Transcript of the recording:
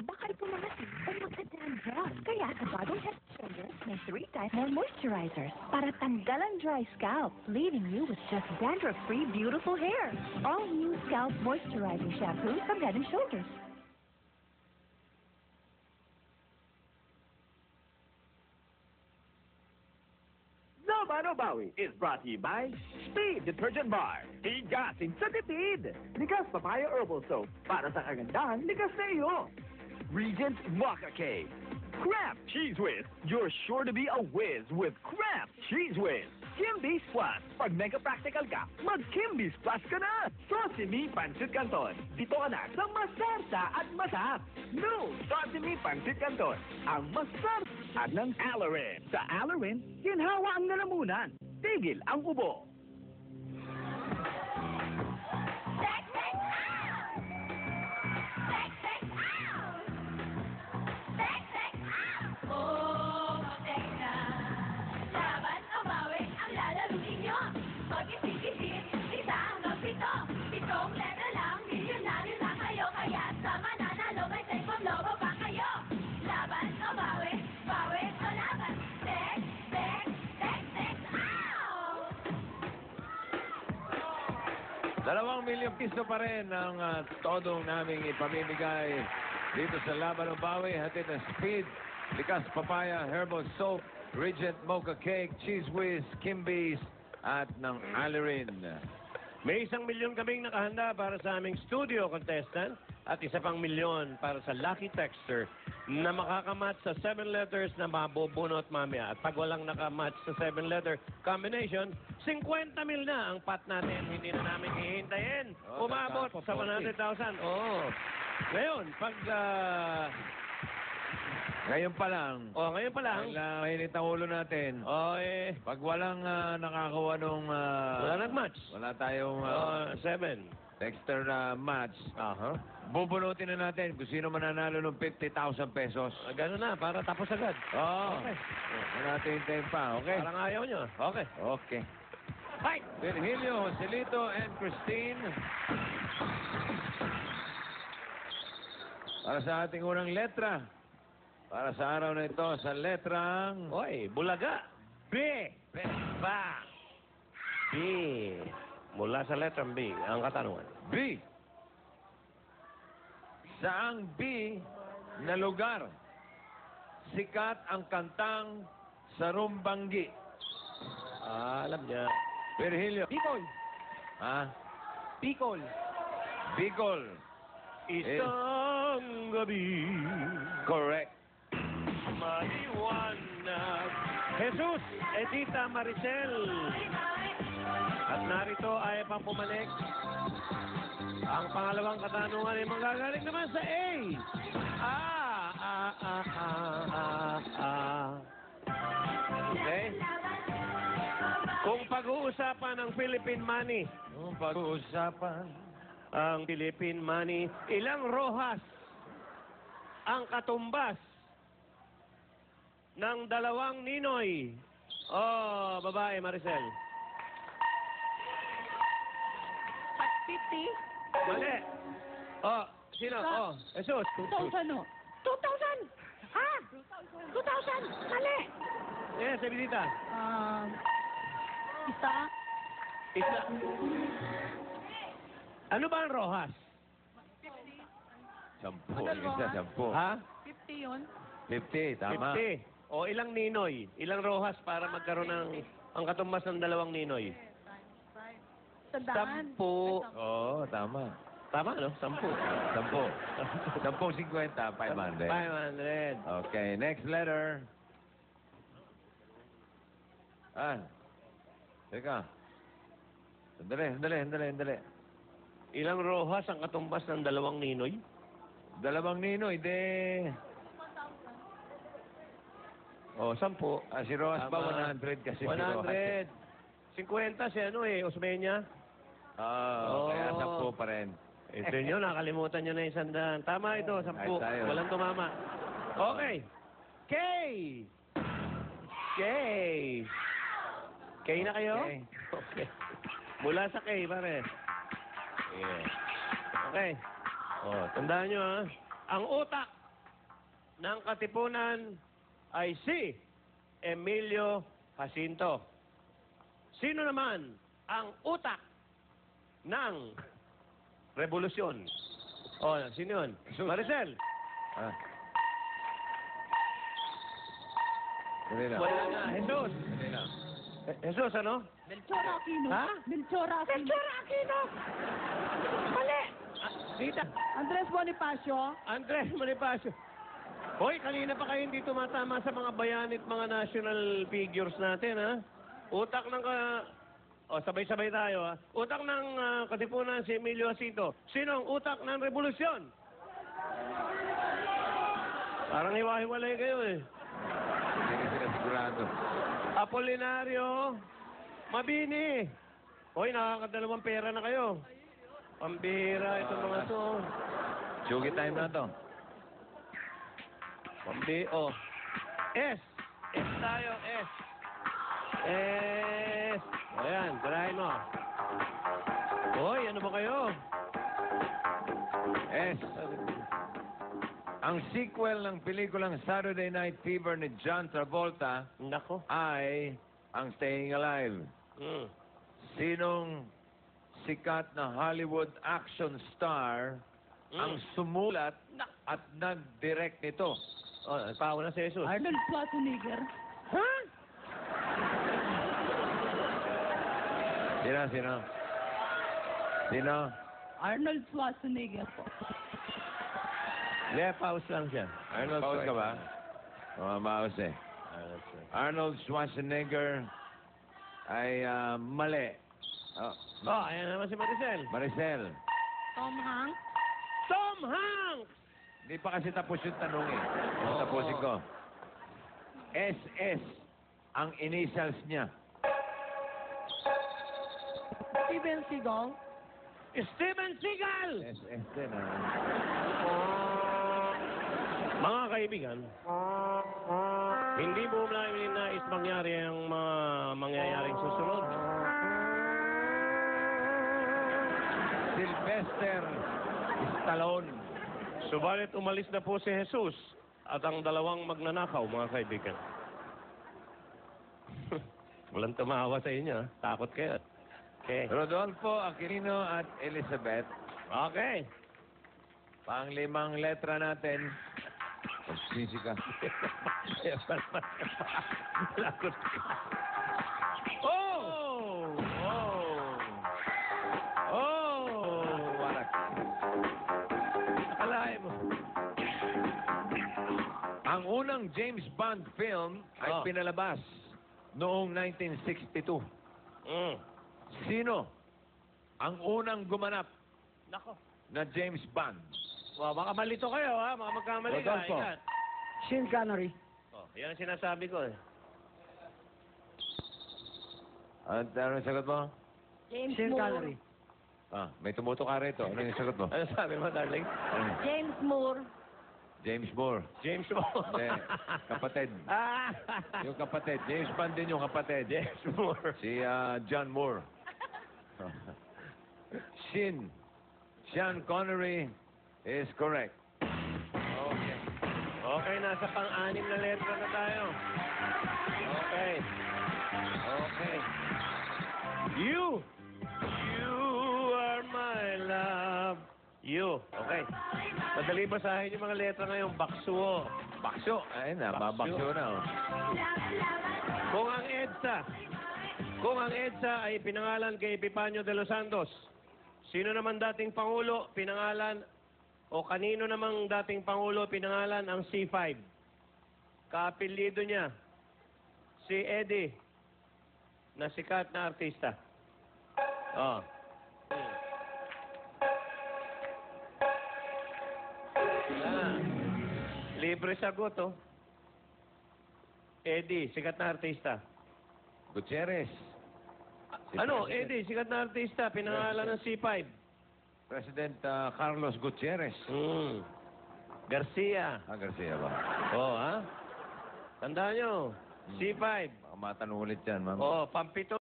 baka ipumangati o magka-dandruff. Kaya sa bagong Head & Shoulders, may 3 times more moisturizers para tanggalan dry scalp, leaving you with just dandruff-free, beautiful hair. All new Scalp Moisturizing Shampoo from Head & Shoulders. Laban o Bawi is brought to you by Speed Detergent Bar. Higasin sa tipid. Likas Papaya Herbal Soap. Para sa kagandahan, likas na iyo. Regent Mocha Cake. Kraft Cheese Whiz. You're sure to be a whiz with Kraft Cheese Whiz. Kimby's Plus. Pag mega practical ka, mag-Kimby's Plus ka na. Sesame Pancit Canton. Dito ka na sa masarsa at masarap. No, Sesame Pancit Canton. Ang masarap at ng Alarin. Sa Alarin, ginhawa ang lalamunan. Tigil ang ubo. ₱2 million pa rin ang todong naming ipamimigay dito sa Laban o Bawi. Hatid ng Speed, Likas Papaya, Herbal Soap, Regent Mocha Cake, Cheese Whiz, Kimby's, at ng Alarin. May 1 milyon kaming nakahanda para sa aming studio contestant at 1 pang milyon para sa lucky texter na makakamatch sa 7 letters na mabubunot mamaya. At pag walang nakamatch sa 7-letter combination, 50 mil na ang pot natin. Hindi na namin hihintayin. Umabot sa 100,000. Oo. Ngayon, pag... Ngayon pa lang. ngayon pa lang. Mainit ang ulo natin. Pag walang nakakuha nung... wala nag-match. Wala tayong... 7. Texter na match. Bubunutin na natin kung sino mananalo ng 50,000 pesos. Gano'n na, para tapos agad. Okay. Wala natin hintayin pa, okay? Parang ayaw nyo. Okay. Okay. Fight! Virgilio, Joselito, and Christine. Para sa ating unang letra. Para sa araw na ito, sa letrang... Bulaga. B. Ba. B. Mula sa letrang B, ang katanungan. B. Saang B na lugar sikat ang kantang Sarumbanggi? Alam niya. Virgilio. Bicol. Bicol. Bicol. Isang gabi. Correct. Maliwanag. Jesus, Edita Maricel. At narito ay pang pumalik. Ang pangalawang katanungan ay manggagaling naman sa A. Okay? Kung pag-uusapan ng Philippine money, ang Philippine money, ilang rohas ang katumbas ng 2 Ninoy? Babae, Maricel. 50? Mali. Sino? Jesus. 2,000 no? 2,000! 2,000! Mali! Yes, Ebidita. Isa. Ano ba ang rohas? 10. Ha? 50 yun? 50, tama. 50. Ilang Ninoy? Ilang rohas para magkaroon ng ang katumbas ng 2 Ninoy? 10. Tama. Tama, no? 10. 10, 50, 500. 500. Okay, next letter. Teka. Sandali. Ilang rohas ang katumbas ng 2 Ninoy? 2 Ninoy, 10. si Rojas ba 100 kasi si Rojas? 100. 50 si Osmeña. Kaya 10 pa rin. Ito nyo, nakalimutan nyo na 100. Tama ito, 10. Ayos tayo. Walang tumama. Okay. K. K na kayo? Okay. Mula sa K, pare. Yeah. Okay. Tandaan nyo, ha? Ang utak ng Katipunan ay si Emilio Jacinto. Sino naman ang utak ng revolusyon? O, sino yun? Maricel. Ah. Dali lang. Wala na. Jesus. Dali lang. Jesus, ano? Melchor Aquino. Ha? Melchor Aquino. Melchor Aquino! Mali! Dita. Andres Bonifacio. Andres Bonifacio. Hoy, kanina pa kayo hindi tumatama sa mga bayan at mga national figures natin, ha? Utak ng sabay-sabay tayo, ha? Utak ng Katipunan si Emilio Jacinto. Sino ang utak ng revolusyon? Parang hiwa-hiwalay kayo, eh. Hindi ka sila sigurado. Apolinario Mabini. Hoy, nakakadalawang pera na kayo. Pambira, itong mga to. Sugi time na to. S. S tayo, S. S. Ayan, tirahin mo. Hoy, ano ba kayo? S. Ang sequel ng pelikulang Saturday Night Fever ni John Travolta Nako. ay ang Staying Alive. Mm. Sinong sikat na Hollywood action star ang sumulat at nag-direct nito? Oh, pauna si Jesus. Arnold Schwarzenegger. Ha? Sino? Sino? Arnold Schwarzenegger po. Le, pause lang siya. Arnold Pause ka ba? Mamaos eh. Arnold Schwarzenegger ay mali. Oh, Ayan naman si Maricel. Maricel, Tom Hanks. Tom Hanks! hindi pa kasi tapos yung tanong eh. Oo. Tapusin ko. SS ang initials niya. Steven Seagal. Steven Seagal! SS din ah. Mga kaibigan, hindi mo namin nais mangyari ang mga mangyayaring susunod. Sylvester Stallone. Subalit umalis na po si Jesus at ang dalawang magnanakaw, mga kaibigan. Walang tumawa sa inyo, ha? Takot kayo. Okay. Rodolfo Aquilino at Elizabeth. Okay. Pang-limang letra natin. Magsisi ka. Lakot ka. Oh! Warak. Akalain mo. Ang unang James Bond film ay Oh. pinalabas noong 1962. Mm. Sino ang unang gumanap Nako. na James Bond? Baka malito kayo, ha? Baka magkamali ka. Rodolfo. Ingat. Sean Connery. Oh, yan ang sinasabi ko, eh. At ano yung sagot mo? James Moore. May tumutok ka rito. Ano yung sagot mo? Ano sabi mo, darling? Ano? James Moore. James Moore. James Moore. Hindi, kapatid. Ah! Yung kapatid. James Bond din yung kapatid. James Moore. Si John Moore. Sean Connery is correct. Okay. Okay, nasa pang-anim na letra na tayo. Okay. Okay. You are my love. You. Okay. Madali basahin yung mga letra ngayon. Bakso. Bakso. Ay, nababakso na. Oh. Kung ang EDSA ay pinangalan kay Epifanio de los Santos, sino naman dating Pangulo pinangalan o kanino namang dating Pangulo pinangalan ang C5? Kaapelyido niya, si Eddie, na sikat na artista. Oh. Libre sagot, oh. Eddie, sikat na artista. Gutierrez. Si Ano, President- Eddie, sikat na artista, pinangalan ng C5. President Carlos Gutierrez. Garcia. Garcia ba? Oh, ha? Tandaan nyo, C5. Baka matanong ulit yan, ma'am. Oh, pampito.